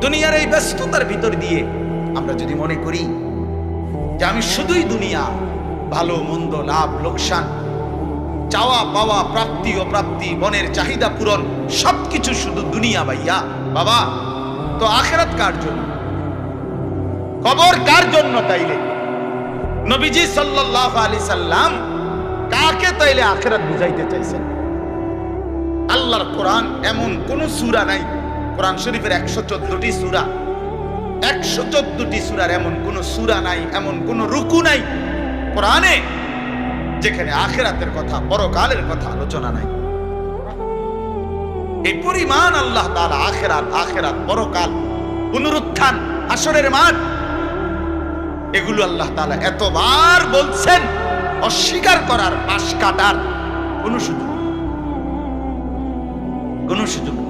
দুনিয়ার এই ব্যস্ততার ভিতর দিয়ে আমরা যদি মনে করি যে আমি শুধুই দুনিয়া, ভালো মন্দ, লাভ লোকসান, চাওয়া পাওয়া, প্রাপ্তি অপ্রাপ্তি, মনের চাহিদা পূরণ, সবকিছু শুধু দুনিয়া ভাইয়া, বাবা তো আখিরাত কার জন্য? কবর কার জন্য? তাইলে নবীজি সাল্লাল্লাহু আলাইহি সাল্লাম কাকে তাইলে আখিরাত বুঝাইতে চাইছেন? আল্লাহর কোরআন এমন কোন সূরা নাই, কোরআন শরীফের 114টি সূরা, 114টি সূরার এমন কোন সূরা নাই, এমন কোন রুকু নাই কোরআনে যেখানে আখিরাতের কথা, পরকালের কথা আলোচনা নাই। এই পরিমাণ আল্লাহ তাআলা আখিরাত, পরকাল, পুনরুত্থান, হাসরের মাঠ, এগুলো আল্লাহ তাআলা এতবার বলছেন, অস্বীকার করার, পাশ কাটার কোনো সুযোগ নেই।